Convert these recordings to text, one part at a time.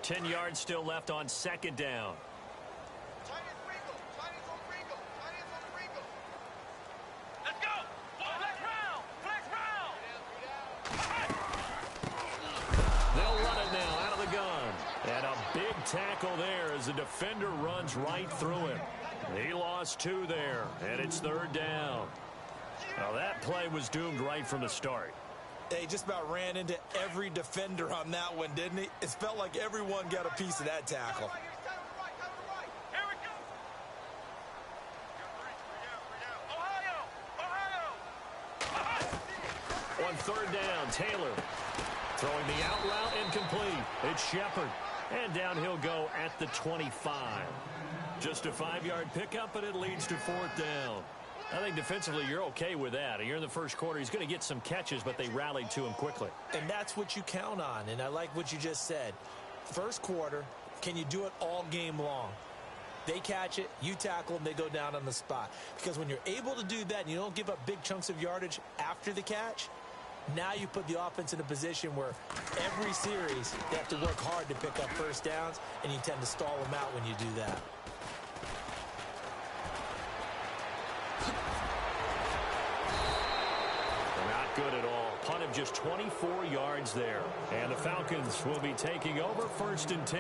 10 yards still left on second down. Let's go. Flex round. Flex round. They'll run it now out of the gun. And a big tackle there as the defender runs right through him. He lost 2 there, and it's third down. Now that play was doomed right from the start. He just about ran into every defender on that one, didn't he? It felt like everyone got a piece of that tackle. Here we go. Ohio. On third down, Taylor throwing the out route incomplete. It's Shepard. And down he'll go at the 25. Just a 5-yard pickup, but it leads to fourth down. I think defensively you're okay with that. You're in the first quarter. He's going to get some catches, but they rallied to him quickly. And that's what you count on, and I like what you just said. First quarter, can you do it all game long? They catch it, you tackle them, they go down on the spot. Because when you're able to do that and you don't give up big chunks of yardage after the catch, now you put the offense in a position where every series they have to work hard to pick up first downs, and you tend to stall them out when you do that. Good at all. Punt of just 24 yards there. And the Falcons will be taking over first and 10.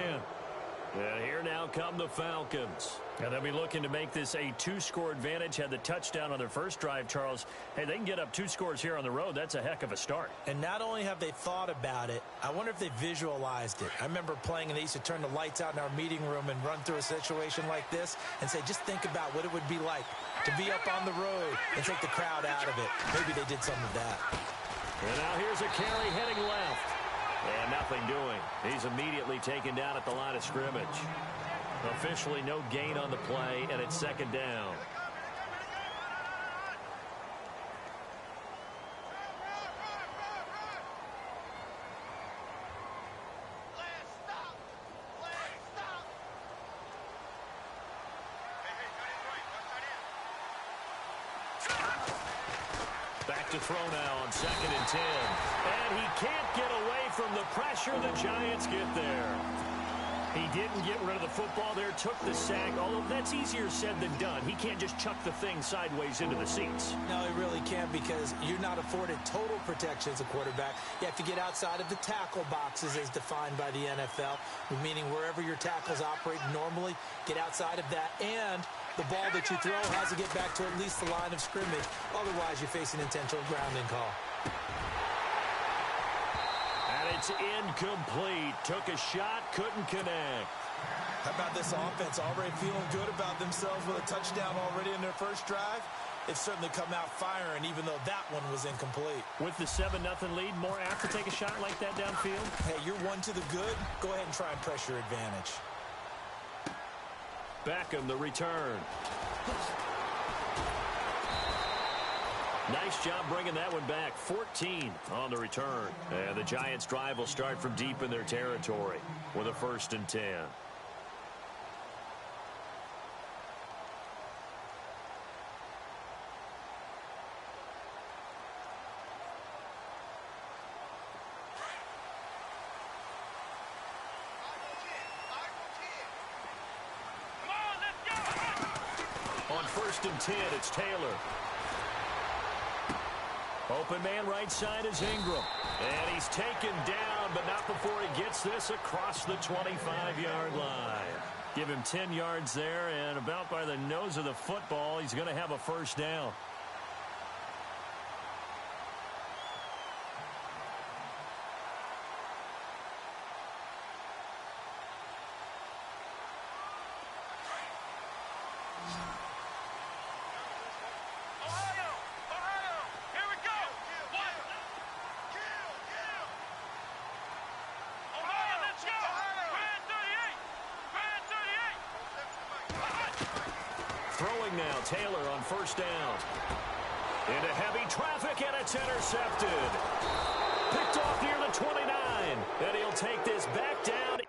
And here now come the Falcons. And they'll be looking to make this a 2-score advantage. Had the touchdown on their first drive, Charles. Hey, they can get up 2 scores here on the road. That's a heck of a start. And not only have they thought about it, I wonder if they visualized it. I remember playing and they used to turn the lights out in our meeting room and run through a situation like this and say, just think about what it would be like to be up on the road and take the crowd out of it. Maybe they did some of that. And now here's a carry heading left. And nothing doing. He's immediately taken down at the line of scrimmage. Officially no gain on the play, and it's second down. Back to throw now on second and 10. And he can't get away from the pressure. The Giants get there. He didn't get rid of the football there, took the sack, although that's easier said than done. He can't just chuck the thing sideways into the seats. No, he really can't, because you're not afforded total protection as a quarterback. You have to get outside of the tackle boxes as defined by the NFL, meaning wherever your tackles operate normally, get outside of that, and the ball that you throw has to get back to at least the line of scrimmage. Otherwise, you face an intentional grounding call. It's incomplete. Took a shot, couldn't connect. How about this offense already feeling good about themselves with a touchdown already in their first drive? They've certainly come out firing, even though that one was incomplete. With the 7-0 lead, more apt to take a shot like that downfield? Hey, you're one to the good. Go ahead and try and press your advantage. Beckham, the return. Nice job bringing that one back. 14 on the return. And the Giants' drive will start from deep in their territory with a 1st and 10. On 1st and 10, it's Taylor. Open man right side is Ingram. And he's taken down, but not before he gets this across the 25-yard line. Give him 10 yards there, and about by the nose of the football, he's going to have a first down. Throwing now, Taylor on 1st down. Into heavy traffic, and it's intercepted. Picked off near the 29, and he'll take this back down.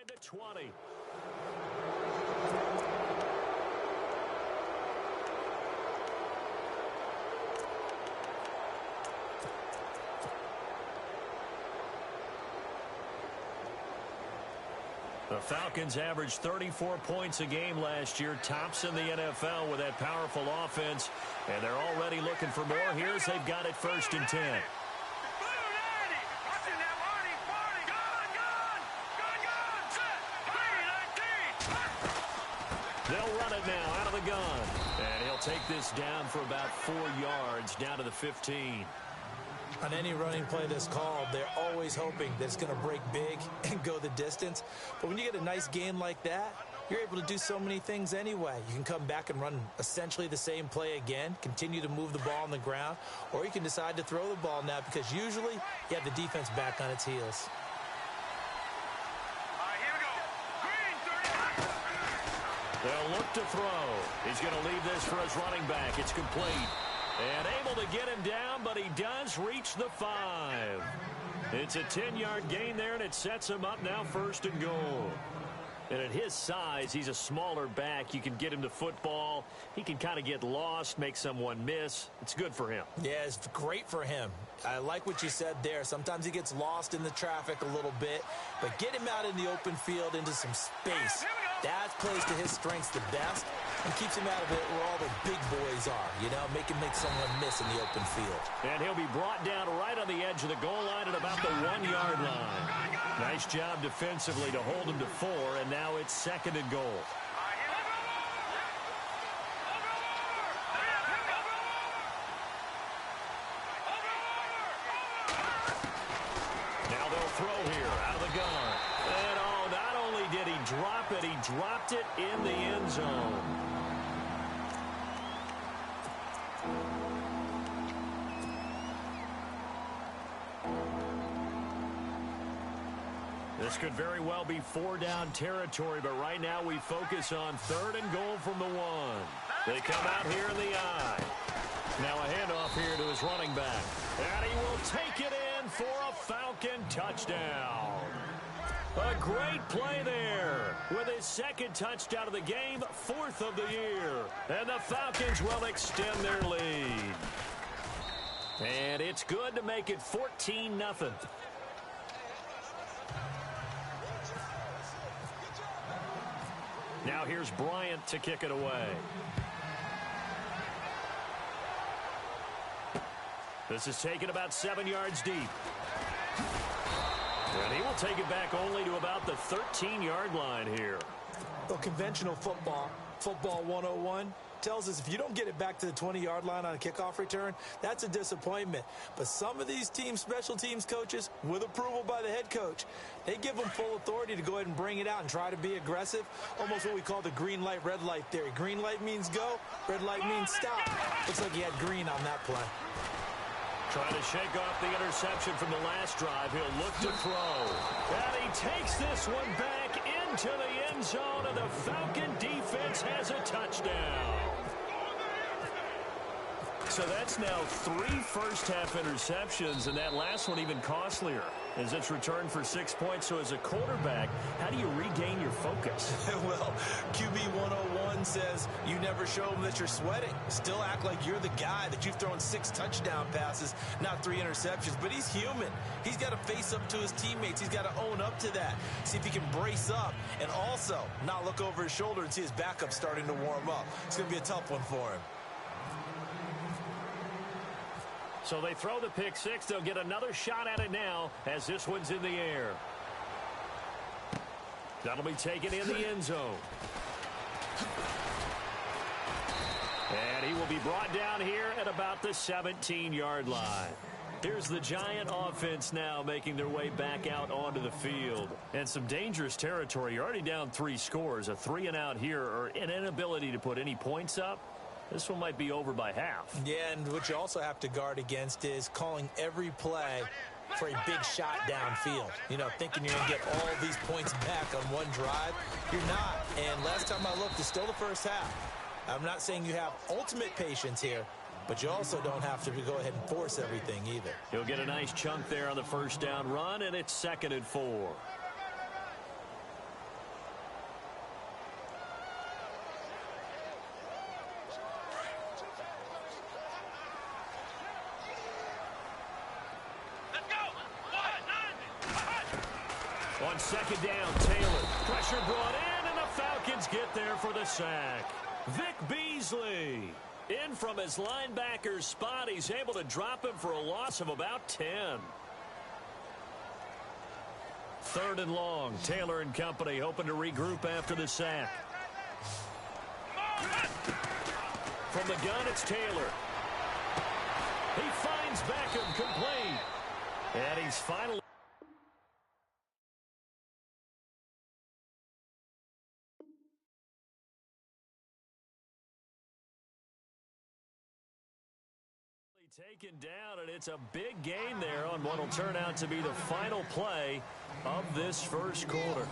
inside the 20. The Falcons averaged 34 points a game last year, tops in the NFL with that powerful offense, and they're already looking for more. Here's they've got it 1st and 10. They'll run it now out of the gun, and he'll take this down for about 4 yards, down to the 15. On any running play that's called, they're always hoping that it's going to break big and go the distance. But when you get a nice game like that, you're able to do so many things anyway. You can come back and run essentially the same play again, continue to move the ball on the ground, or you can decide to throw the ball now because usually you have the defense back on its heels. They'll look to throw. He's going to leave this for his running back. It's complete. And able to get him down, but he does reach the 5. It's a 10-yard gain there, and it sets him up now 1st and goal. And at his size, he's a smaller back. You can get him to football. He can kind of get lost, make someone miss. It's good for him. Yeah, it's great for him. I like what you said there. Sometimes he gets lost in the traffic a little bit, but get him out in the open field into some space. That plays to his strengths the best and keeps him out of it where all the big boys are, you know, make someone miss in the open field. And he'll be brought down right on the edge of the goal line at about the 1-yard line. Nice job defensively to hold him to 4, and now it's 2nd and goal. Now they'll throw here out of the gun. And not only did he drop it, he dropped it in the end zone. This could very well be 4-down territory, but right now we focus on 3rd and goal from the 1. They come out here in the eye. Now a handoff here to his running back. And he will take it in for a Falcon touchdown. A great play there with his 2nd touchdown of the game, 4th of the year. And the Falcons will extend their lead. And it's good to make it 14-0. Now here's Bryant to kick it away. This is taken about 7 yards deep. And he will take it back only to about the 13-yard line here. Well, conventional football 101, tells us if you don't get it back to the 20-yard line on a kickoff return, that's a disappointment. But some of these teams, special teams coaches, with approval by the head coach, they give them full authority to go ahead and bring it out and try to be aggressive, almost what we call the green light, red light theory. Green light means go, red light means stop. Looks like he had green on that play. Trying to shake off the interception from the last drive. He'll look to throw. And he takes this one back into the end zone, and the Falcon defense has a touchdown. So that's now 3 first-half interceptions, and that last one even costlier as it's returned for 6 points. So as a quarterback, how do you regain your focus? Well, QB 101 says you never show them that you're sweating. Still act like you're the guy, that you've thrown 6 touchdown passes, not 3 interceptions. But he's human. He's got to face up to his teammates. He's got to own up to that. See if he can brace up and also not look over his shoulder and see his backup starting to warm up. It's going to be a tough one for him. So they throw the pick 6. They'll get another shot at it now as this one's in the air. That'll be taken in the end zone. And he will be brought down here at about the 17-yard line. Here's the Giant offense now making their way back out onto the field. And some dangerous territory. You're already down 3 scores. A 3-and-out here, or an inability to put any points up. This one might be over by half. Yeah, and what you also have to guard against is calling every play for a big shot downfield. You know, thinking you're going to get all these points back on one drive. You're not. And last time I looked, it's still the first half. I'm not saying you have ultimate patience here, but you also don't have to go ahead and force everything either. He'll get a nice chunk there on the first down run, and it's 2nd and 4. second down, Taylor. Pressure brought in, and the Falcons get there for the sack. Vic Beasley in from his linebacker spot. He's able to drop him for a loss of about 10. Third and long. Taylor and company hoping to regroup after the sack. From the gun, it's Taylor. He finds Beckham complete. And he's finally taken down, and it's a big gain there on what will turn out to be the final play of this first quarter.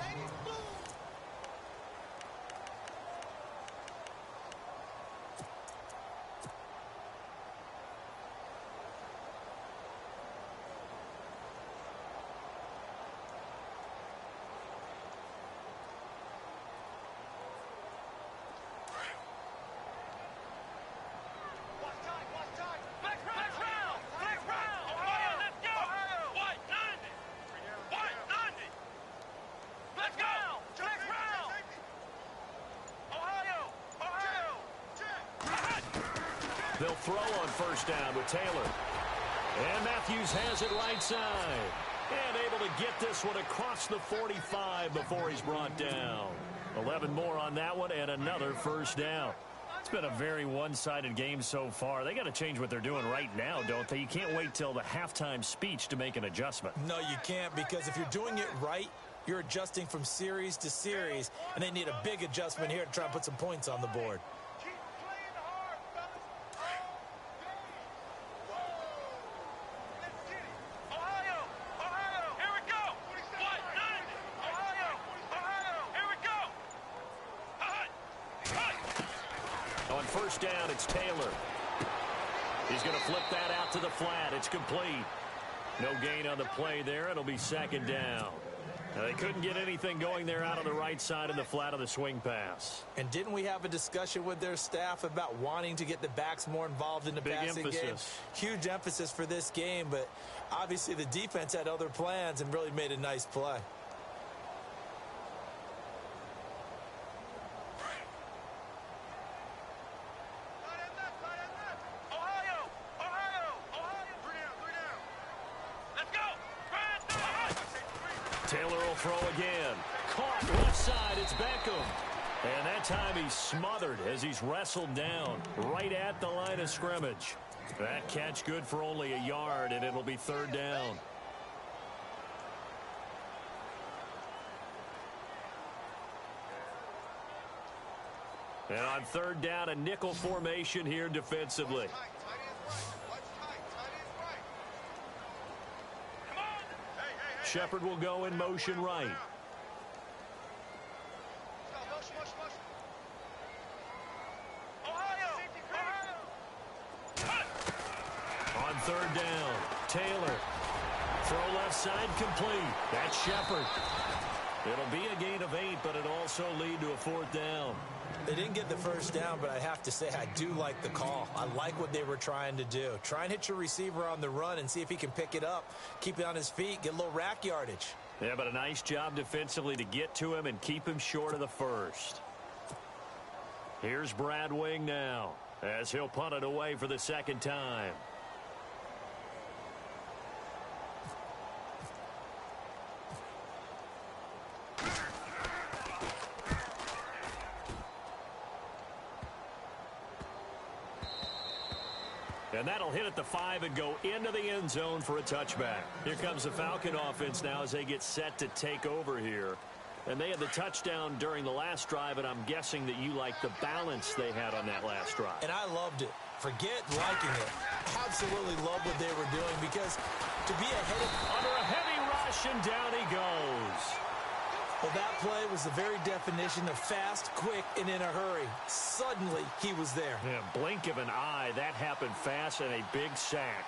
They'll throw on first down with Taylor. And Matthews has it right side. And able to get this one across the 45 before he's brought down. 11 more on that one and another first down. It's been a very one-sided game so far. They got to change what they're doing right now, don't they? You can't wait till the halftime speech to make an adjustment. No, you can't, because if you're doing it right, you're adjusting from series to series, and they need a big adjustment here to try and put some points on the board. First down, it's Taylor. He's going to flip that out to the flat. It's complete. No gain on the play there. It'll be second down. Now, they couldn't get anything going there out on the right side of the flat of the swing pass. And didn't we have a discussion with their staff about wanting to get the backs more involved in the passing game? Huge emphasis for this game, but obviously the defense had other plans and really made a nice play. Taylor will throw again. Caught left side. It's Beckham. And that time he's smothered as he's wrestled down right at the line of scrimmage. That catch good for only a yard, and it'll be third down. And on third down, a nickel formation here defensively. Shepard will go in motion right. On third down, Taylor. Throw left side complete. That's Shepard. It'll be a gain of 8, but it'll also lead to a fourth down. They didn't get the first down, but I have to say I do like the call. I like what they were trying to do. Try and hit your receiver on the run and see if he can pick it up, keep it on his feet, get a little rack yardage. Yeah, but a nice job defensively to get to him and keep him short of the first. Here's Brad Wing now as he'll punt it away for the second time. And that'll hit at the 5 and go into the end zone for a touchback. Here comes the Falcon offense now as they get set to take over here. And they had the touchdown during the last drive, and I'm guessing that you like the balance they had on that last drive. And I loved it. Forget liking it. Absolutely love what they were doing, because to be ahead of... Under a heavy rush, and down he goes. Well, that play was the very definition of fast, quick, and in a hurry. Suddenly, he was there. Yeah, blink of an eye. That happened fast, and a big sack.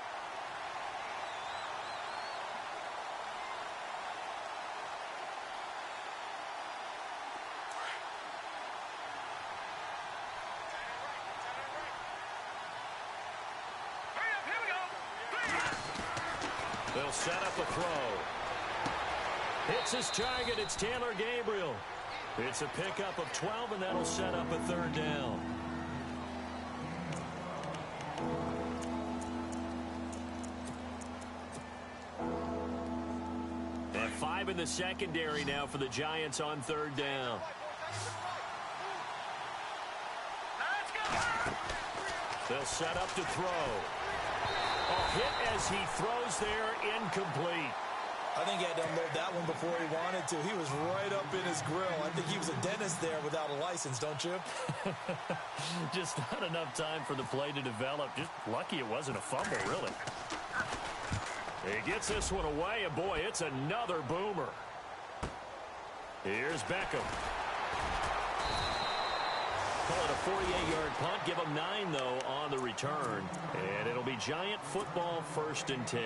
They'll set up a throw. Hits his target. It's Taylor Gabriel. It's a pickup of 12, and that'll set up a third down. And 5 in the secondary now for the Giants on third down. They'll set up to throw. A hit as he throws there, incomplete. I think he had to unload that one before he wanted to. He was right up in his grill. I think he was a dentist there without a license, don't you? Just not enough time for the play to develop. Just lucky it wasn't a fumble, really. He gets this one away, and boy, it's another boomer. Here's Beckham. Call it a 48-yard punt. Give him 9, though, on the return. And it'll be Giant football, 1st and 10.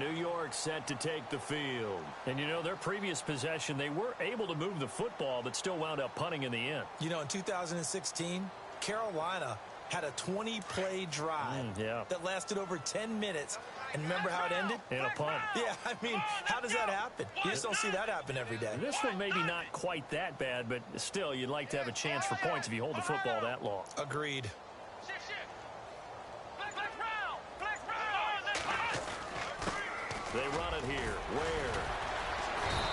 New York set to take the field. And, you know, their previous possession, they were able to move the football, but still wound up punting in the end. You know, in 2016, Carolina had a 20-play drive that lasted over 10 minutes. And remember how it ended? In a punt. Yeah, I mean, how does that happen? You just don't see that happen every day. This one maybe not quite that bad, but still, you'd like to have a chance for points if you hold the football that long. Agreed. They run it here. Ware.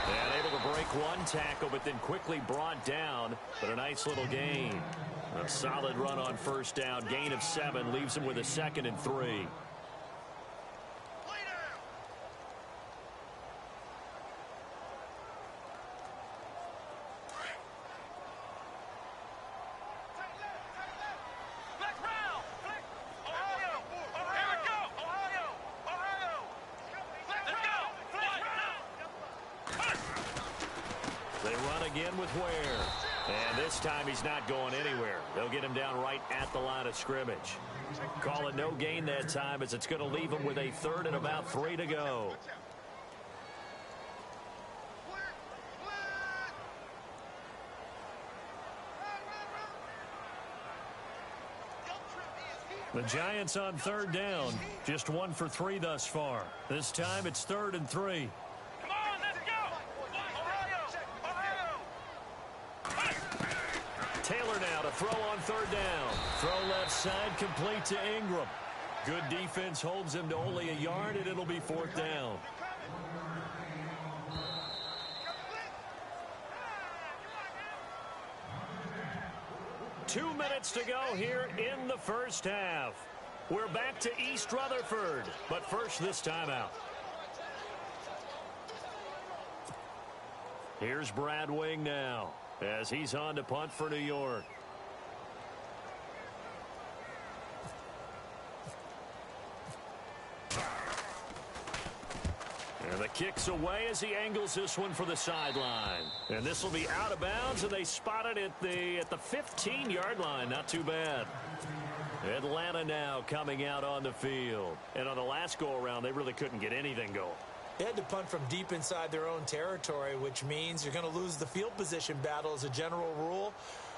And able to break one tackle, but then quickly brought down. But a nice little gain. A solid run on first down. Gain of 7 leaves him with a 2nd and 3. With Ware. And this time he's not going anywhere. They'll get him down right at the line of scrimmage. Call it no gain that time, as it's going to leave him with a 3rd and about 3 to go. The Giants on 3rd down. Just 1 for 3 thus far. This time it's 3rd and 3. Taylor now to throw on 3rd down. Throw left side, complete to Ingram. Good defense holds him to only a yard, and it'll be 4th down. Two minutes to go here in the first half. We're back to East Rutherford, but first this timeout. Here's Brad Wing now, as he's on to punt for New York. And the kick's away as he angles this one for the sideline. And this will be out of bounds, and they spot it at the 15-yard line. Not too bad. Atlanta now coming out on the field. And on the last go-around, they really couldn't get anything going. They had to punt from deep inside their own territory, which means you're going to lose the field position battle as a general rule.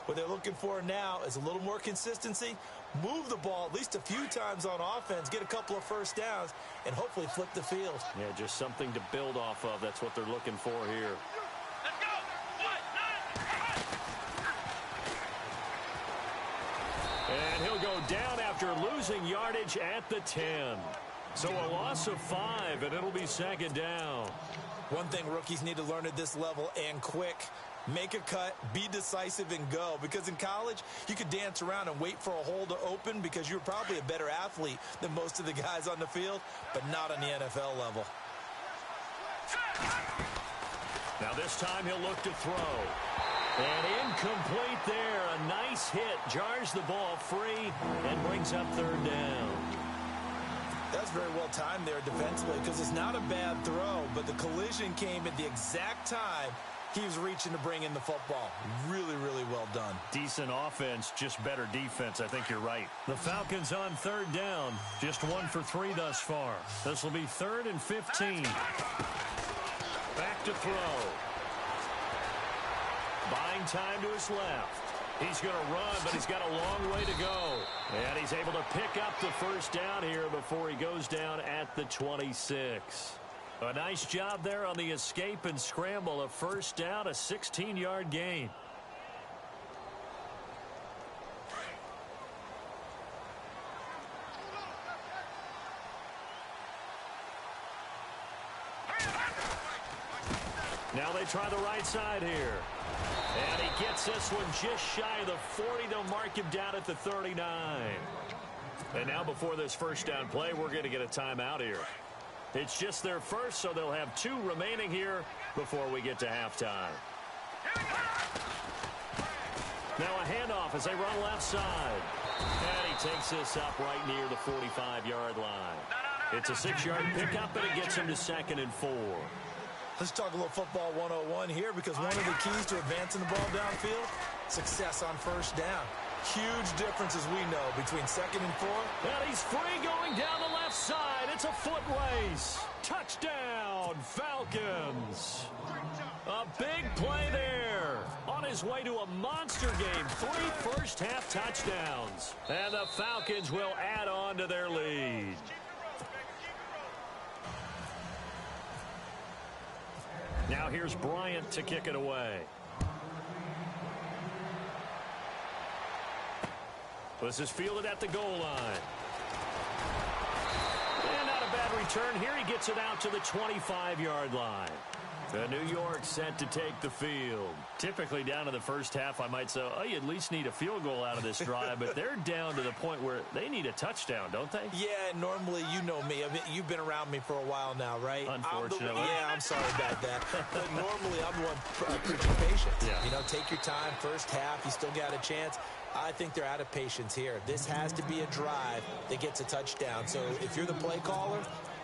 What they're looking for now is a little more consistency, move the ball at least a few times on offense, get a couple of first downs, and hopefully flip the field. Yeah, just something to build off of. That's what they're looking for here. Let's go! And he'll go down after losing yardage at the 10. So a loss of 5, and it'll be 2nd down. One thing rookies need to learn at this level, and quick, make a cut, be decisive, and go. Because in college, you could dance around and wait for a hole to open because you're probably a better athlete than most of the guys on the field, but not on the NFL level. Now this time he'll look to throw. And incomplete there. A nice hit. Jars the ball free and brings up 3rd down. That's very well timed there defensively because it's not a bad throw, but the collision came at the exact time he was reaching to bring in the football. Really, really well done. Decent offense, just better defense. I think you're right. The Falcons on 3rd down. Just 1 for 3 thus far. This will be 3rd and 15. Back to throw. Buying time to his left. He's going to run, but he's got a long way to go. And he's able to pick up the first down here before he goes down at the 26. A nice job there on the escape and scramble. A first down, a 16-yard gain. Now they try the right side here. And he gets this one just shy of the 40. They'll mark him down at the 39. And now before this first down play, we're going to get a timeout here. It's just their first, so they'll have 2 remaining here before we get to halftime. Now a handoff as they run left side. And he takes this up right near the 45-yard line. It's a 6-yard pickup, and it gets him to 2nd and 4. Let's talk a little football 101 here, because one of the keys to advancing the ball downfield, success on first down. Huge difference, as we know, between 2nd and 4. And he's free going down the left side. It's a foot race. Touchdown, Falcons. A big play there. On his way to a monster game. 3 first-half touchdowns. And the Falcons will add on to their lead. Now here's Bryant to kick it away. This is fielded at the goal line. And not a bad return here. He gets it out to the 25-yard line. The New York set to take the field. Typically down to the first half, I might say, oh, you at least need a field goal out of this drive, but they're down to the point where they need a touchdown, don't they? Yeah, normally, you know me. I mean, you've been around me for a while now, right? Unfortunately. I'm sorry about that. But normally, I'm the one preaching patience. Yeah. You know, take your time. First half, you still got a chance. I think they're out of patience here. This has to be a drive that gets a touchdown. So if you're the play caller,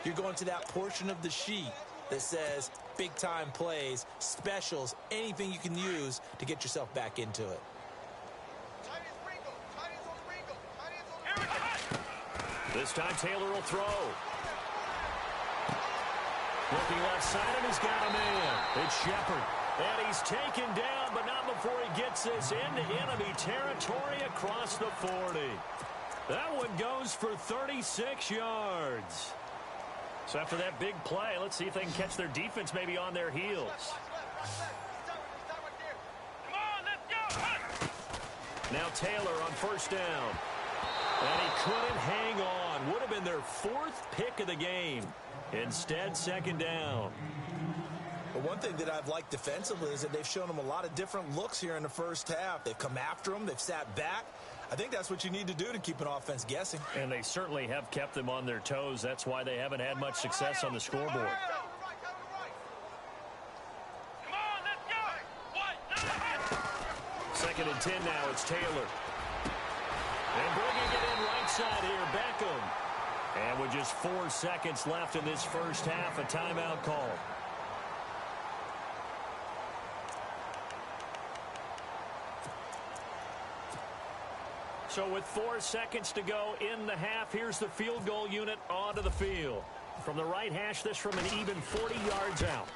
you're going to that portion of the sheet that says big-time plays, specials, anything you can use to get yourself back into it. This time Taylor will throw. Looking left side, and he's got a man. It's Shepard. And he's taken down, but not before he gets this into enemy territory across the 40. That one goes for 36 yards. So after that big play, let's see if they can catch their defense maybe on their heels. Now Taylor on first down. And he couldn't hang on. Would have been their 4th pick of the game. Instead, 2nd down. But one thing that I've liked defensively is that they've shown them a lot of different looks here in the first half. They've come after them. They've sat back. I think that's what you need to do to keep an offense guessing. And they certainly have kept them on their toes. That's why they haven't had much success on the scoreboard. 2nd and 10 now. It's Taylor. And bringing it in right side here, Beckham. And with just 4 seconds left in this first half, a timeout call. So with 4 seconds to go in the half, here's the field goal unit onto the field. From the right hash, this from an even 40 yards out.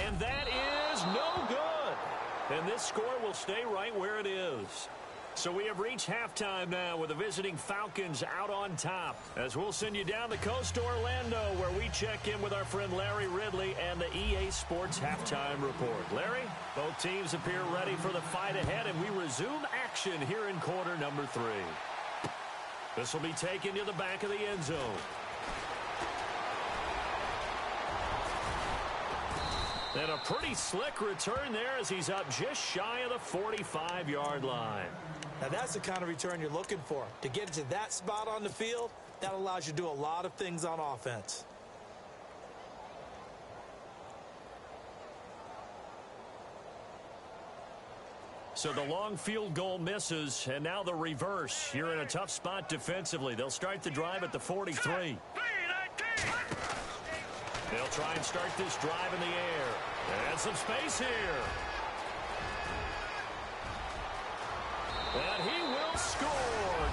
And that is no good. And this score will stay right where it is. So we have reached halftime now with the visiting Falcons out on top. As we'll send you down the coast to Orlando, where we check in with our friend Larry Ridley and the EA Sports Halftime Report. Larry, both teams appear ready for the fight ahead, and we resume action here in quarter number 3. This will be taken to the back of the end zone. And a pretty slick return there as he's up just shy of the 45-yard line. Now, that's the kind of return you're looking for. To get to that spot on the field, that allows you to do a lot of things on offense. So the long field goal misses, and now the reverse. You're in a tough spot defensively. They'll start the drive at the 43. They'll try and start this drive in the air. And some space here. And he will score.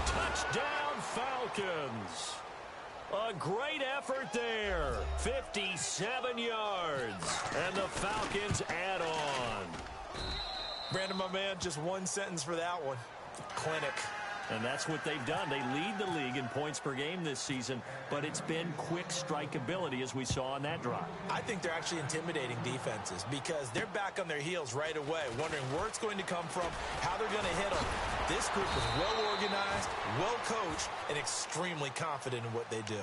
Touchdown, Falcons. A great effort there. 57 yards. And the Falcons add on. Brandon, my man, just one sentence for that one. Clinic. And that's what they've done. They lead the league in points per game this season, but it's been quick strike ability as we saw on that drive. I think they're actually intimidating defenses because they're back on their heels right away, wondering where it's going to come from, how they're going to hit them. This group is well organized, well coached, and extremely confident in what they do.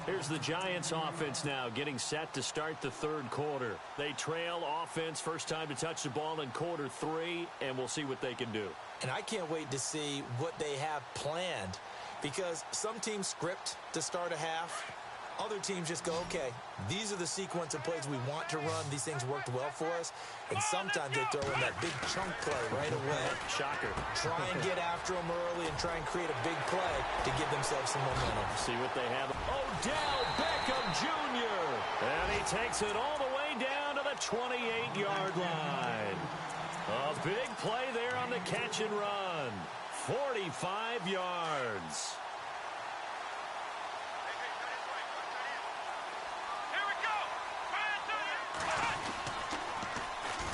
Here's the Giants offense now getting set to start the third quarter. They trail offense, first time to touch the ball in quarter 3, and we'll see what they can do. And I can't wait to see what they have planned because some teams script to start a half. Other teams just go, okay, these are the sequence of plays we want to run. These things worked well for us. And sometimes they throw in that big chunk play right away. Shocker. Try and get after them early and try and create a big play to give themselves some momentum. See what they have. Odell Beckham Jr. And he takes it all the way down to the 28-yard line. A big play there on the catch and run. 45 yards.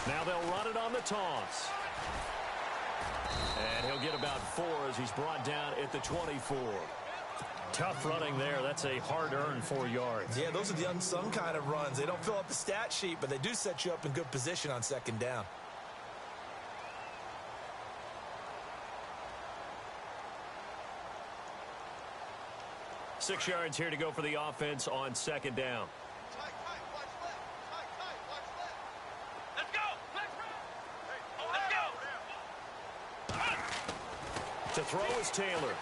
Now they'll run it on the toss. And he'll get about 4 as he's brought down at the 24. Tough running there. That's a hard-earned 4 yards. Yeah, those are the unsung kind of runs. They don't fill up the stat sheet, but they do set you up in good position on second down. Six yards here to go for the offense on second down. To throw is Taylor.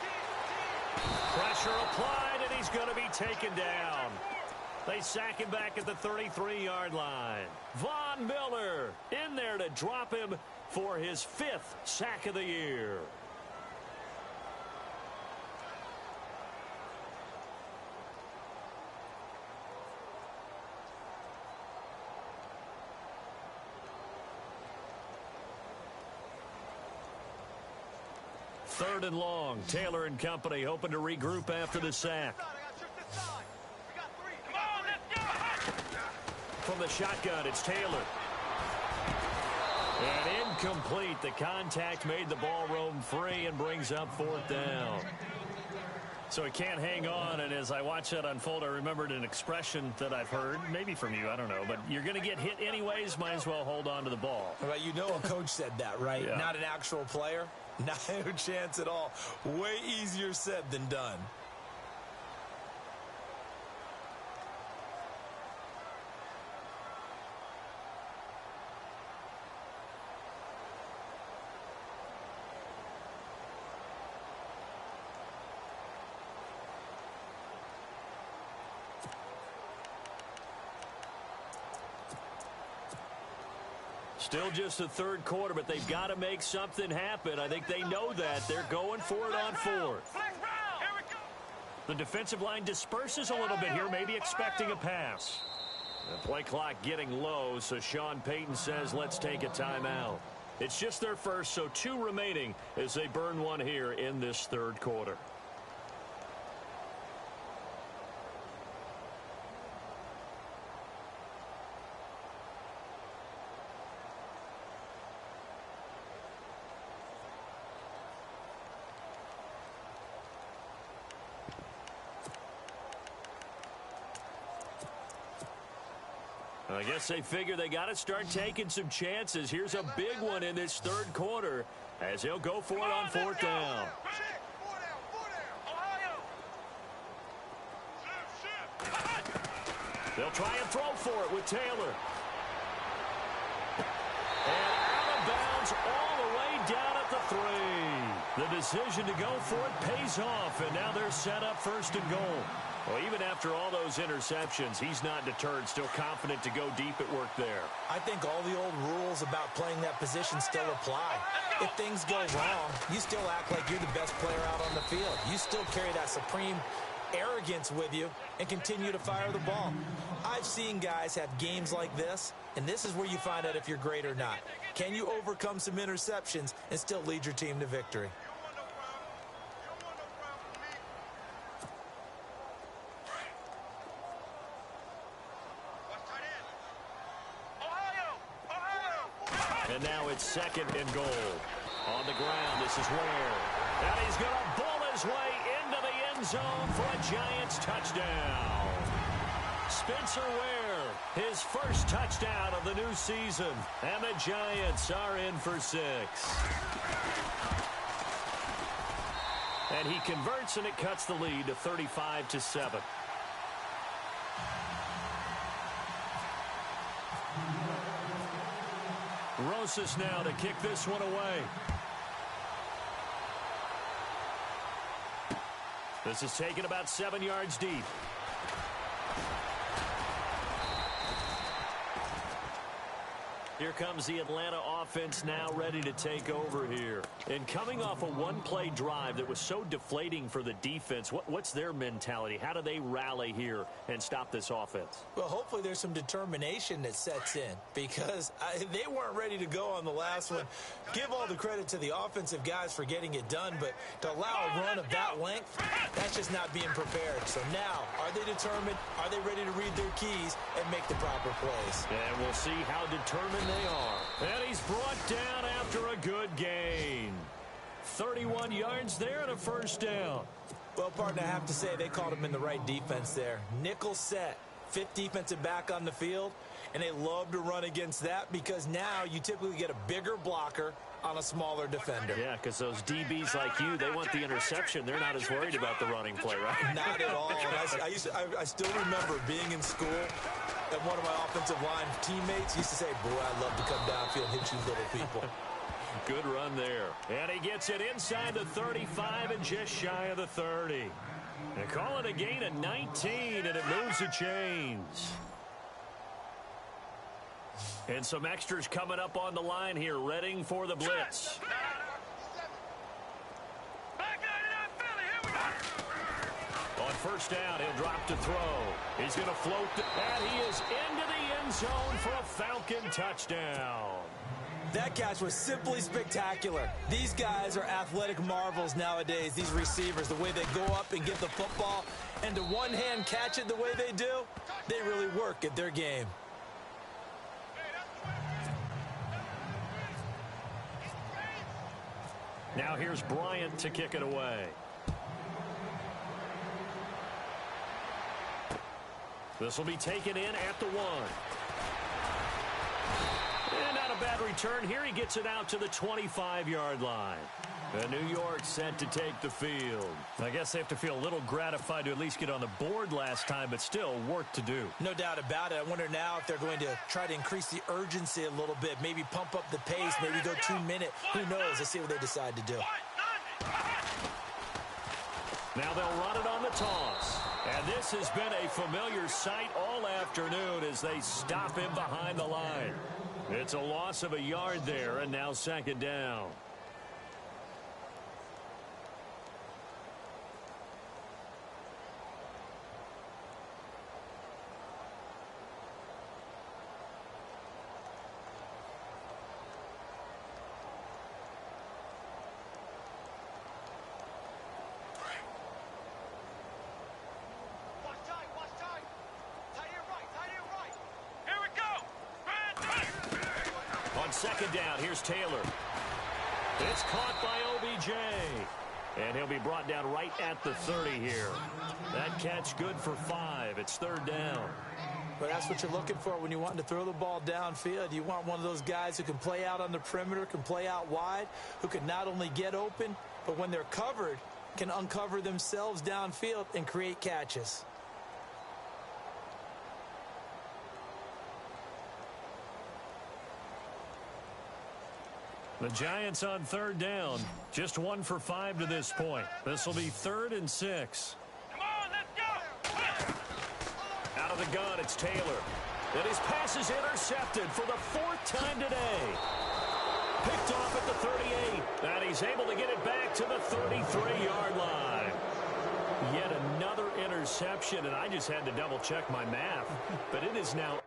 Pressure applied, and he's going to be taken down. They sack him back at the 33-yard line. Von Miller in there to drop him for his 5th sack of the year. Third and long. Taylor and company hoping to regroup after the sack. From the shotgun, it's Taylor. And incomplete. The contact made the ball roam free and brings up 4th down. So he can't hang on, and as I watch that unfold, I remembered an expression that I've heard, maybe from you, I don't know, but you're going to get hit anyways, might as well hold on to the ball. Well, you know a coach said that, right? Yeah. Not an actual player. Not a chance at all. Way easier said than done. Still just the third quarter, but they've got to make something happen. I think they know that. They're going for it on 4th. The defensive line disperses a little bit here, maybe expecting a pass. The play clock getting low, so Sean Payton says, let's take a timeout. It's just their first, so 2 remaining as they burn one here in this third quarter. I guess they figure they got to start taking some chances. Here's a big one in this third quarter as he'll go for it on 4th down. They'll try and throw for it with Taylor. And out of bounds all the way down at the 3. The decision to go for it pays off, and now they're set up 1st and goal. Well, even after all those interceptions, he's not deterred, still confident to go deep at work there. I think all the old rules about playing that position still apply. If things go wrong, you still act like you're the best player out on the field. You still carry that supreme arrogance with you and continue to fire the ball. I've seen guys have games like this, and this is where you find out if you're great or not. Can you overcome some interceptions and still lead your team to victory? And now it's 2nd and goal. On the ground, this is Ware. And he's going to bull his way into the end zone for a Giants touchdown. Spencer Ware, his first touchdown of the new season. And the Giants are in for 6. And he converts, and it cuts the lead to 35-7. Rosas now to kick this one away. This is taken about 7 yards deep. Here comes the Atlanta offense now ready to take over here. And coming off a one-play drive that was so deflating for the defense, what's their mentality? How do they rally here and stop this offense? Well, hopefully there's some determination that sets in because they weren't ready to go on the last one. Give all the credit to the offensive guys for getting it done, but to allow a run of that length, that's just not being prepared. So now, are they determined? Are they ready to read their keys and make the proper plays? And we'll see how determined they are. And he's brought down after a good gain. 31 yards there and a first down. Well, partner, I have to say they called him in the right defense there. Nickel set, 5th defensive back on the field, and they love to run against that because now you typically get a bigger blocker on a smaller defender. Yeah, because those DBs like you, they want the interception. They're not as worried about the running play, right? Not at all. I still remember being in school, and one of my offensive line teammates used to say, boy, I'd love to come downfield and hit you little people. Good run there. And he gets it inside the 35 and just shy of the 30. They call it a gain of 19, and it moves the chains. And some extras coming up on the line here, readying for the blitz. On first down, he'll drop to throw. He's going to float, and he is into the end zone for a Falcon touchdown. That catch was simply spectacular. These guys are athletic marvels nowadays, these receivers, the way they go up and get the football, and to one-hand catch it the way they do, they really work at their game. Now here's Bryant to kick it away. This will be taken in at the 1. And not a bad return here. He gets it out to the 25-yard line. And New York set to take the field. I guess they have to feel a little gratified to at least get on the board last time, but still work to do. No doubt about it. I wonder now if they're going to try to increase the urgency a little bit, maybe pump up the pace, maybe go 2-minute. Who knows? Let's see what they decide to do. Now they'll run it on the toss. And this has been a familiar sight all afternoon as they stop him behind the line. It's a loss of a yard there, and now second down. Second down, here's Taylor. It's caught by OBJ. And he'll be brought down right at the 30 here. That catch good for 5. It's third down. But that's what you're looking for when you want to throw the ball downfield. You want one of those guys who can play out on the perimeter, can play out wide, who can not only get open, but when they're covered, can uncover themselves downfield and create catches. The Giants on third down. Just 1 for 5 to this point. This will be 3rd and 6. Come on, let's go! Out of the gun, it's Taylor. And his pass is intercepted for the 4th time today. Picked off at the 38. And he's able to get it back to the 33-yard line. Yet another interception, and I just had to double-check my math. But it is now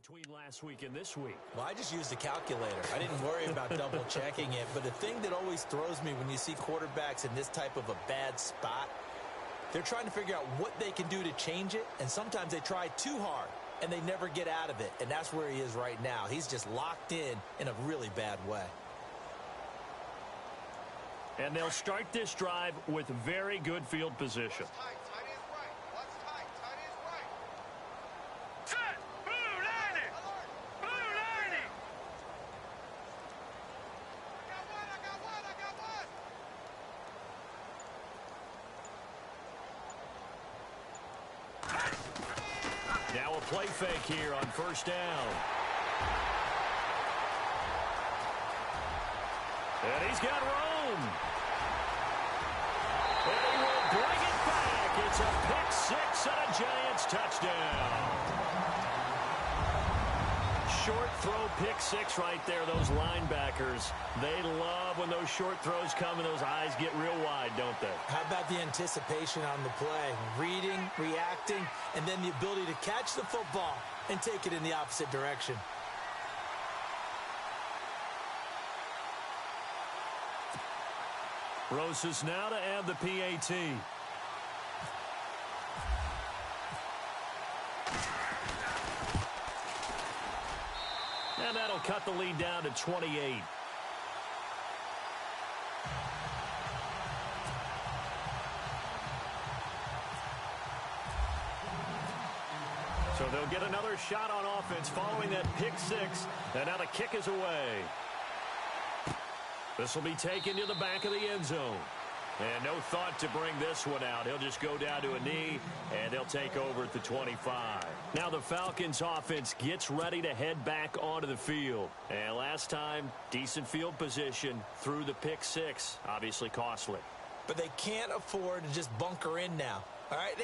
between last week and this week? Well, I just used a calculator. I didn't worry about double checking it. But the thing that always throws me when you see quarterbacks in this type of a bad spot, they're trying to figure out what they can do to change it. And sometimes they try too hard, and they never get out of it. And that's where he is right now. He's just locked in a really bad way. And they'll start this drive with very good field position. Set! Blue 90! Blue 90! I got one! Now a play fake here on first down. And he's got room. And he will bring it back. It's a pick six and a Giants touchdown. Short throw pick six right there. Those linebackers, they love when those short throws come and those eyes get real wide, don't they? How about the anticipation on the play? Reading, reacting, and then the ability to catch the football and take it in the opposite direction. Rosas now to add the PAT. And that'll cut the lead down to 28. So they'll get another shot on offense following that pick six. And now the kick is away. This will be taken to the back of the end zone. And no thought to bring this one out. He'll just go down to a knee, and they'll take over at the 25. Now the Falcons offense gets ready to head back onto the field. And last time, decent field position through the pick six. Obviously costly. But they can't afford to just bunker in now. All right,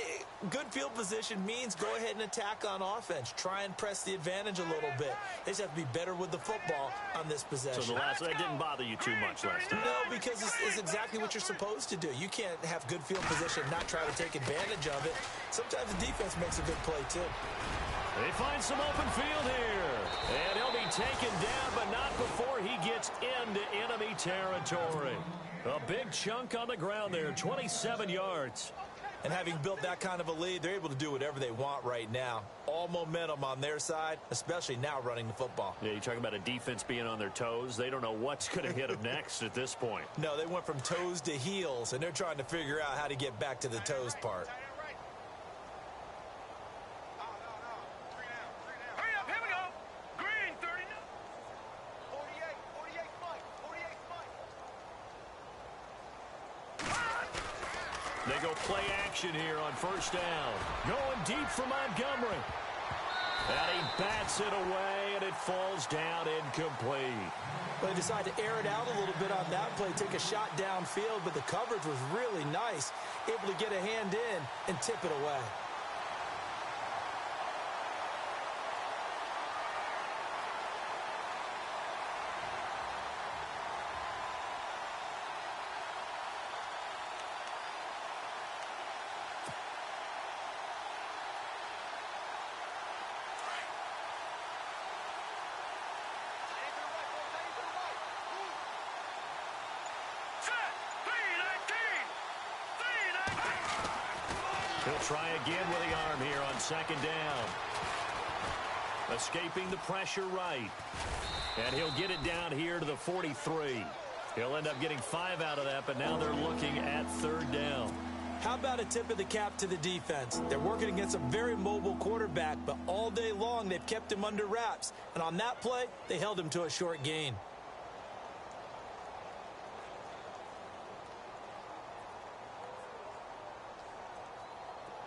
good field position means go ahead and attack on offense. Try and press the advantage a little bit. They just have to be better with the football on this possession. So that didn't bother you too much last time? No, because it's exactly what you're supposed to do. You can't have good field position and not try to take advantage of it. Sometimes the defense makes a good play, too. They find some open field here. And he'll be taken down, but not before he gets into enemy territory. A big chunk on the ground there, 27 yards. And having built that kind of a lead, they're able to do whatever they want right now. All momentum on their side, especially now running the football. Yeah, you're talking about a defense being on their toes. They don't know what's going to hit them next at this point. No, they went from toes to heels, and they're trying to figure out how to get back to the toes part. Hurry up, here we go! Green 30. 48 Mike. They go play action here on first down. Going deep for Montgomery. And he bats it away, and it falls down incomplete. Well, they decided to air it out a little bit on that play, take a shot downfield, but the coverage was really nice. Able to get a hand in and tip it away. He'll try again with the arm here on second down. Escaping the pressure right. And he'll get it down here to the 43. He'll end up getting 5 out of that, but now they're looking at third down. How about a tip of the cap to the defense? They're working against a very mobile quarterback, but all day long they've kept him under wraps. And on that play, they held him to a short gain.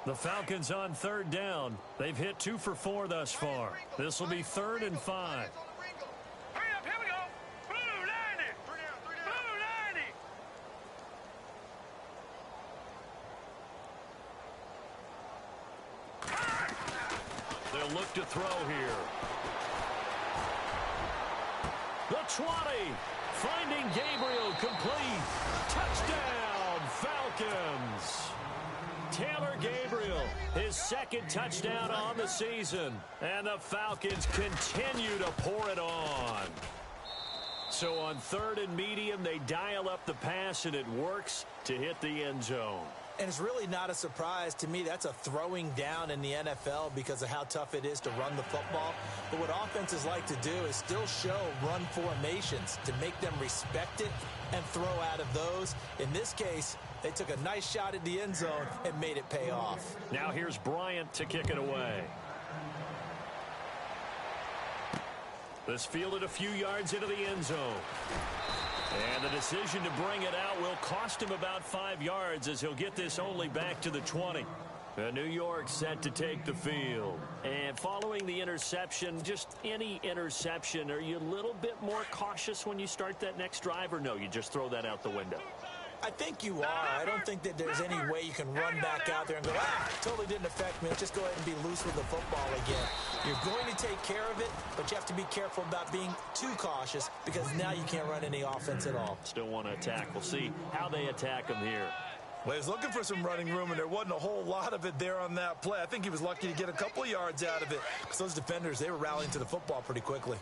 The Falcons on third down. They've hit 2 for 4 thus far. This will be 3rd and 5. Hurry up, here we go! Blue 90! Blue 90! They'll look to throw here. The 20. Finding Gabriel complete. Touchdown, Falcons. Taylor Gabriel, his second touchdown on the season. And the Falcons continue to pour it on. So on 3rd and medium, they dial up the pass, and it works to hit the end zone. And it's really not a surprise to me. That's a throwing down in the NFL because of how tough it is to run the football. But what offenses like to do is still show run formations to make them respect it and throw out of those. In this case, they took a nice shot at the end zone and made it pay off. Now here's Bryant to kick it away. This fielded a few yards into the end zone. And the decision to bring it out will cost him about 5 yards as he'll get this only back to the 20. New York set to take the field. And following the interception, just any interception, are you a little bit more cautious when you start that next drive, or no, you just throw that out the window? I think you are. I don't think that there's any way you can run back out there and go, totally didn't affect me. Let's just go ahead and be loose with the football again. You're going to take care of it, but you have to be careful about being too cautious because now you can't run any offense at all. Still want to attack. We'll see how they attack him here. Well, he was looking for some running room, and there wasn't a whole lot of it there on that play. I think he was lucky to get a couple yards out of it because those defenders, they were rallying to the football pretty quickly.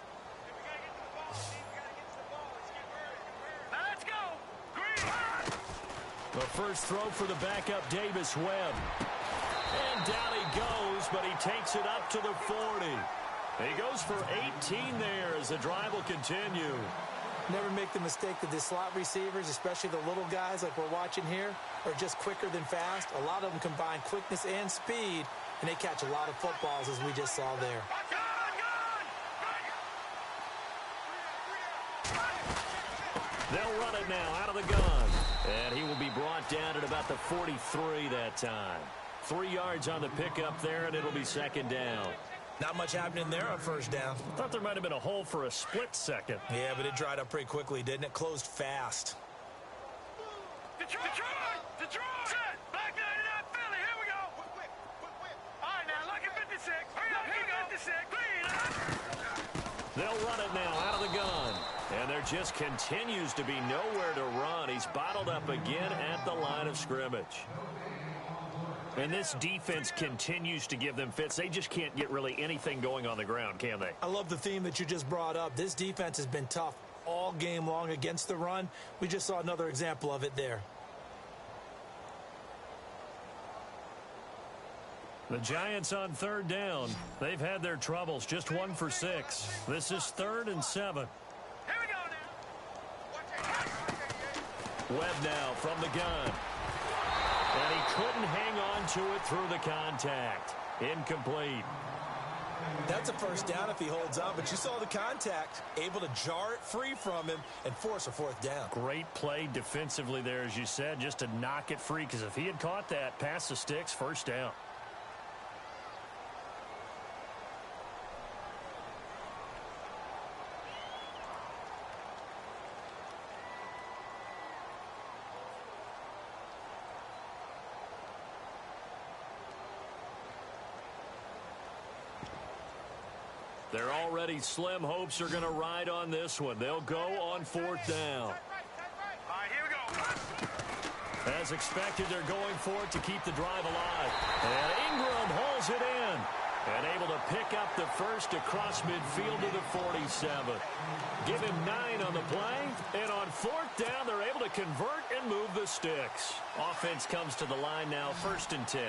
The first throw for the backup, Davis Webb. And down he goes, but he takes it up to the 40. He goes for 18 there as the drive will continue. Never make the mistake that the slot receivers, especially the little guys like we're watching here, are just quicker than fast. A lot of them combine quickness and speed, and they catch a lot of footballs as we just saw there. They'll run it now out of the gun. And he will be brought down at about the 43 that time. 3 yards on the pickup there, and it'll be second down. Not much happening there on first down. Thought there might have been a hole for a split second. Yeah, but it dried up pretty quickly, didn't it? Closed fast. Detroit! Set! Black 99 Philly, here we go! All right, now, lucky 56. Hurry up, here we go! 56, They'll run it now out of the gun. And there just continues to be nowhere to run. He's bottled up again at the line of scrimmage. And this defense continues to give them fits. They just can't get really anything going on the ground, can they? I love the theme that you just brought up. This defense has been tough all game long against the run. We just saw another example of it there. The Giants on 3rd down. They've had their troubles, just 1 for 6. This is 3rd and 7. Here we go now. Webb now from the gun. And he couldn't hang on to it through the contact. Incomplete. That's a first down if he holds on, but you saw the contact, able to jar it free from him and force a 4th down. Great play defensively there, as you said, just to knock it free, because if he had caught that, past the sticks, first down. They're already slim hopes are going to ride on this one. They'll go on 4th down. All right, here we go. As expected, they're going for it to keep the drive alive. And Ingram holds it in. And able to pick up the first across midfield to the 47. Give him 9 on the play. And on 4th down, they're able to convert and move the sticks. Offense comes to the line now, 1st and 10.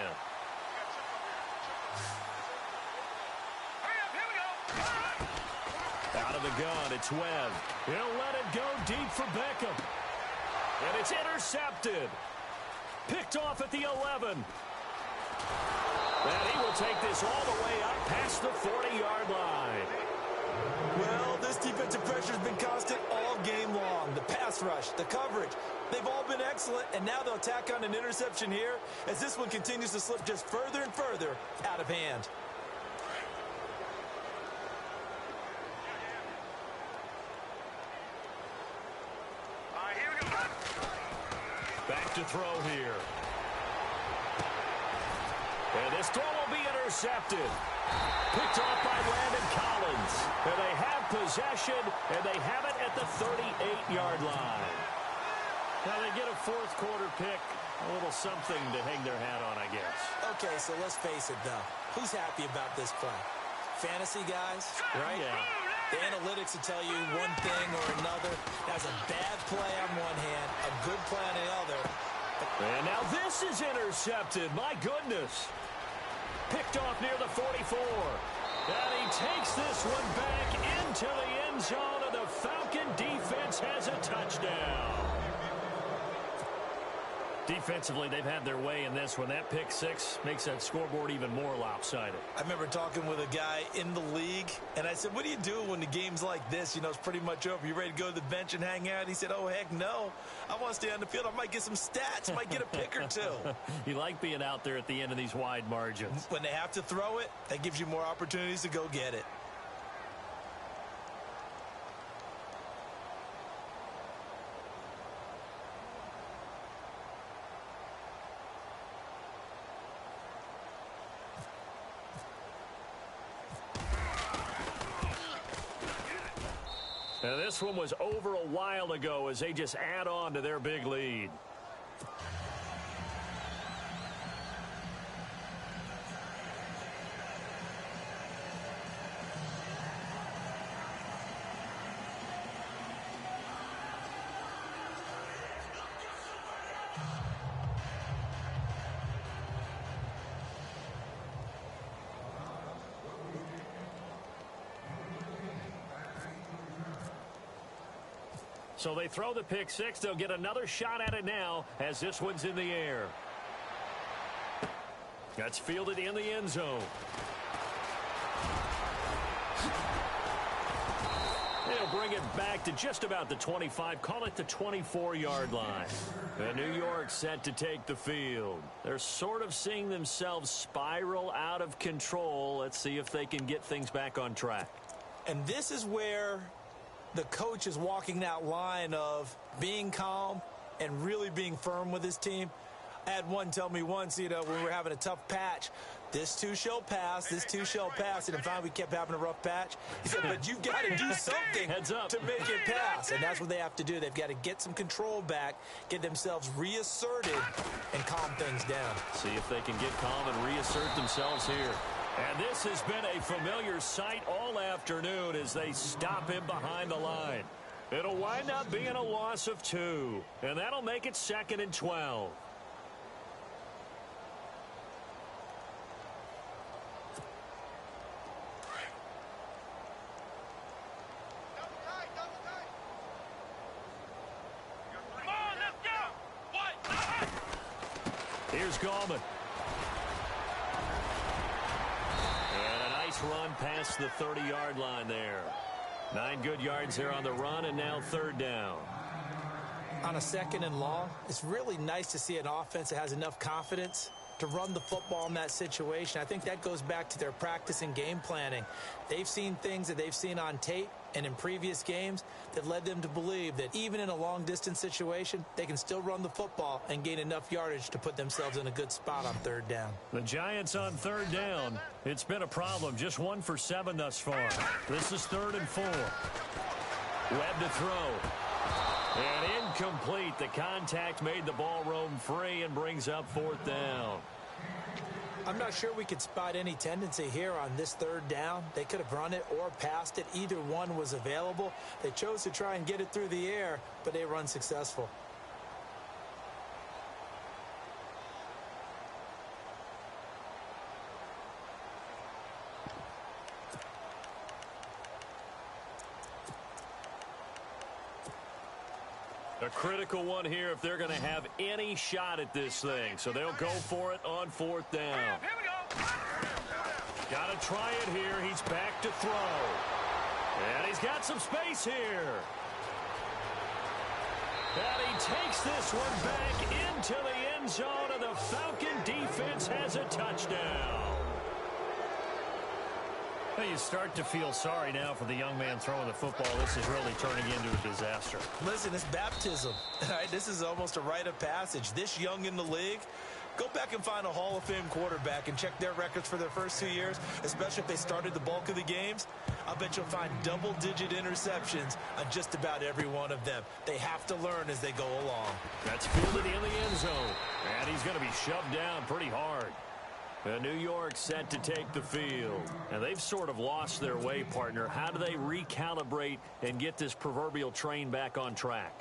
Out of the gun, it's Webb. He'll let it go deep for Beckham. And it's intercepted. Picked off at the 11. And he will take this all the way up past the 40-yard line. Well, this defensive pressure has been constant all game long. The pass rush, the coverage, they've all been excellent, and now they'll tack on an interception here as this one continues to slip just further and further out of hand. Back to throw here. And this throw will be intercepted. Picked off by Landon Collins. And they have possession, and they have it at the 38-yard line. Now they get a 4th quarter pick. A little something to hang their hat on, I guess. Okay, so let's face it, though. Who's happy about this play? Fantasy guys, right? Yeah. The analytics will tell you one thing or another. That's a bad play on one hand, a good play on the other. And now this is intercepted. My goodness. Picked off near the 44. And he takes this one back into the end zone, and the Falcon defense has a touchdown. Defensively, they've had their way in this one. That pick six makes that scoreboard even more lopsided. I remember talking with a guy in the league, and I said, what do you do when the game's like this? You know, it's pretty much over. You ready to go to the bench and hang out? He said, oh, heck no. I want to stay on the field. I might get some stats. I might get a pick or two. You like being out there at the end of these wide margins. When they have to throw it, that gives you more opportunities to go get it. Now, this one was over a while ago as they just add on to their big lead. So they throw the pick six. They'll get another shot at it now as this one's in the air. That's fielded in the end zone. They'll bring it back to just about the 25. Call it the 24-yard line. And New York set to take the field. They're sort of seeing themselves spiral out of control. Let's see if they can get things back on track. And this is where the coach is walking that line of being calm and really being firm with his team. I had one tell me once, you know, when we were having a tough patch, this too shall pass, this too shall pass. And finally we kept having a rough patch. He said, but you've got to do something Heads up. to make it pass. And that's what they have to do. They've got to get some control back, get themselves reasserted, and calm things down. See if they can get calm and reassert themselves here. And this has been a familiar sight all afternoon as they stop him behind the line. It'll wind up being a loss of 2, and that'll make it 2nd and 12. Come on, let's go. Here's Gallman. Run past the 30-yard line there. 9 good yards there on the run, and now 3rd down. On a 2nd and long, it's really nice to see an offense that has enough confidence to run the football in that situation. I think that goes back to their practice and game planning. They've seen things that they've seen on tape and in previous games that led them to believe that even in a long-distance situation, they can still run the football and gain enough yardage to put themselves in a good spot on 3rd down. The Giants on 3rd down. It's been a problem. Just 1 for 7 thus far. This is 3rd and 4. Webb to throw. And incomplete. The contact made the ball roam free and brings up 4th down. I'm not sure we could spot any tendency here on this 3rd down. They could have run it or passed it. Either one was available. They chose to try and get it through the air, but they were unsuccessful. A critical one here if they're going to have any shot at this thing. So they'll go for it on 4th down. Here we go. Got to try it here. He's back to throw. And he's got some space here. And he takes this one back into the end zone, and the Falcon defense has a touchdown. Well, you start to feel sorry now for the young man throwing the football. This is really turning into a disaster. Listen, it's baptism. All right, this is almost a rite of passage. This young in the league, Go back and find a Hall of Fame quarterback and check their records for their first 2 years, especially if they started the bulk of the games. I bet you'll find double-digit interceptions on just about every one of them. They have to learn as they go along. That's fielded in the end zone, and he's going to be shoved down pretty hard. New York set to take the field. And they've sort of lost their way, partner. How do they recalibrate and get this proverbial train back on track?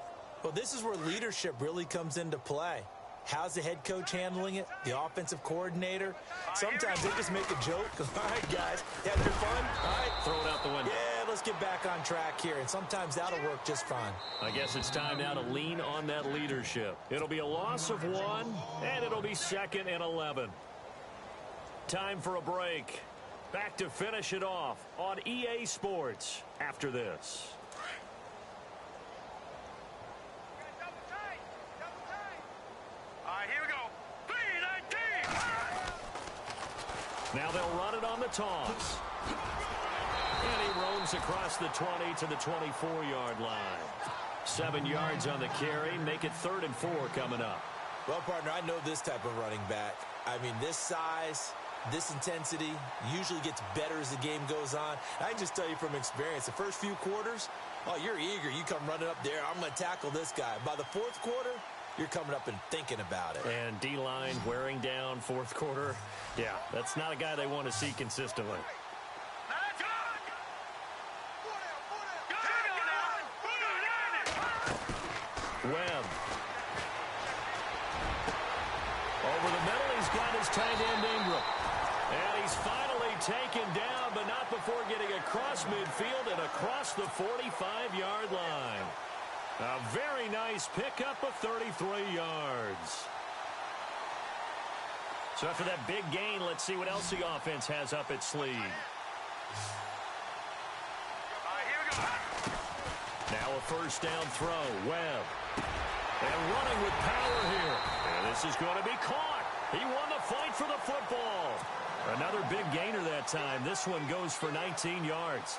Well, this is where leadership really comes into play. How's the head coach handling it? The offensive coordinator? Sometimes they just make a joke. All right, guys, you had your fun? All right. Throw it out the window. Yeah, let's get back on track here. And sometimes that'll work just fine. I guess it's time now to lean on that leadership. It'll be a loss of 1, and it'll be 2nd and 11. Time for a break. Back to finish it off on EA Sports after this. Now they'll run it on the toss. And he roams across the 20 to the 24-yard line. 7 yards on the carry. Make it 3rd and 4 coming up. Well, partner, I know this type of running back. I mean, this size, this intensity usually gets better as the game goes on. I can just tell you from experience, the first few quarters, oh, you're eager. You come running up there. I'm going to tackle this guy. By the 4th quarter, you're coming up and thinking about it. And D-line wearing down 4th quarter. Yeah, that's not a guy they want to see consistently. Webb. Over the middle, he's got his tight end Ingram. And he's finally taken down, but not before getting across midfield and across the 45-yard line. A very nice pickup of 33 yards. So after that big gain, let's see what else the offense has up its sleeve. Now a first down throw. Webb. And running with power here. And this is going to be caught. He won the fight for the football. Another big gainer that time. This one goes for 19 yards.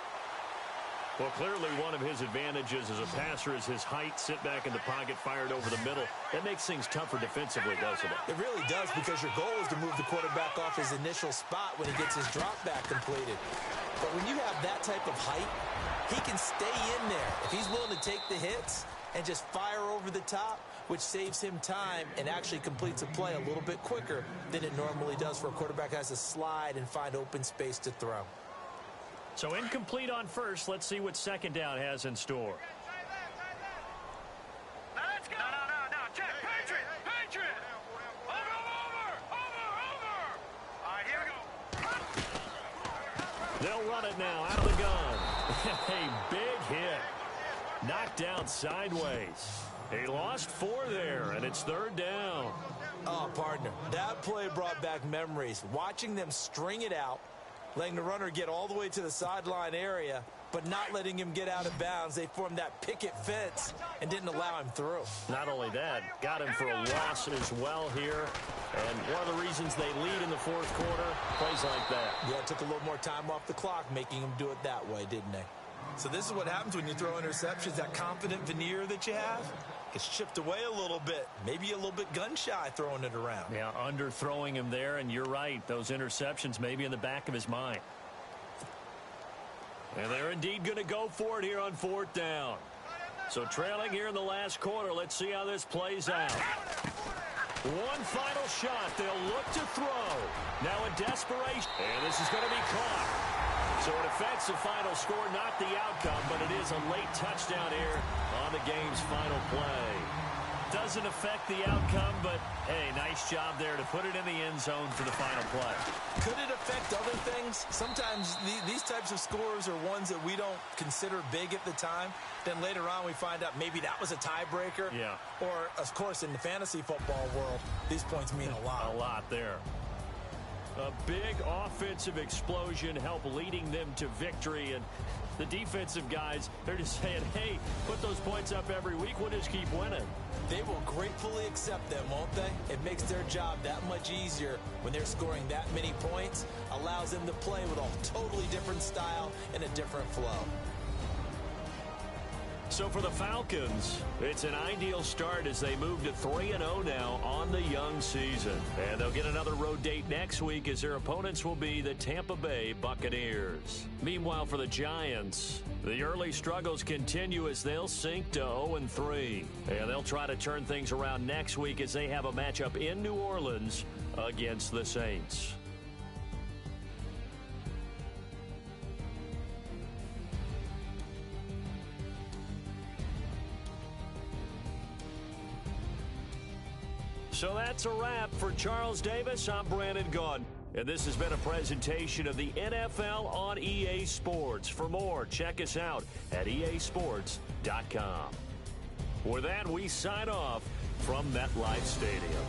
Well, clearly one of his advantages as a passer is his height. Sit back in the pocket, fired over the middle. That makes things tougher defensively, doesn't it? It really does, because your goal is to move the quarterback off his initial spot when he gets his drop back completed. But when you have that type of height, he can stay in there. If he's willing to take the hits and just fire over the top, which saves him time and actually completes a play a little bit quicker than it normally does for a quarterback that has to slide and find open space to throw. So incomplete on first. Let's see what 2nd down has in store. Let's go. No. Check. Patriot. Over. All right, here we go. They'll run it now out of the gun. A big hit. Knocked down sideways. He lost 4 there, and it's 3rd down. Oh, partner, that play brought back memories. Watching them string it out, letting the runner get all the way to the sideline area, but not letting him get out of bounds. They formed that picket fence and didn't allow him through. Not only that, got him for a loss as well here. And one of the reasons they lead in the 4th quarter, plays like that. Yeah, it took a little more time off the clock, making him do it that way, didn't they? So this is what happens when you throw interceptions. That confident veneer that you have gets chipped away a little bit. Maybe a little bit gun-shy throwing it around. Yeah, underthrowing him there, and you're right. Those interceptions may be in the back of his mind. And they're indeed going to go for it here on 4th down. So trailing here in the last quarter, let's see how this plays out. One final shot. They'll look to throw. Now in desperation. And this is going to be caught. So it affects the final score, not the outcome, but it is a late touchdown here on the game's final play. Doesn't affect the outcome, but, hey, nice job there to put it in the end zone for the final play. Could it affect other things? Sometimes these types of scores are ones that we don't consider big at the time. Then later on we find out maybe that was a tiebreaker. Yeah. Or, of course, in the fantasy football world, these points mean a lot. A lot there. A big offensive explosion helped leading them to victory. And the defensive guys, they're just saying, hey, put those points up every week. We'll just keep winning. They will gratefully accept them, won't they? It makes their job that much easier when they're scoring that many points. Allows them to play with a totally different style and a different flow. So So for the Falcons, it's an ideal start as they move to 3-0 now on the young season. And they'll get another road date next week as their opponents will be the Tampa Bay Buccaneers. Meanwhile, for the Giants, the early struggles continue as they'll sink to 0-3. And they'll try to turn things around next week as they have a matchup in New Orleans against the Saints. So that's a wrap. For Charles Davis, I'm Brandon Gaudin. And this has been a presentation of the NFL on EA Sports. For more, check us out at easports.com. With that, we sign off from MetLife Stadium.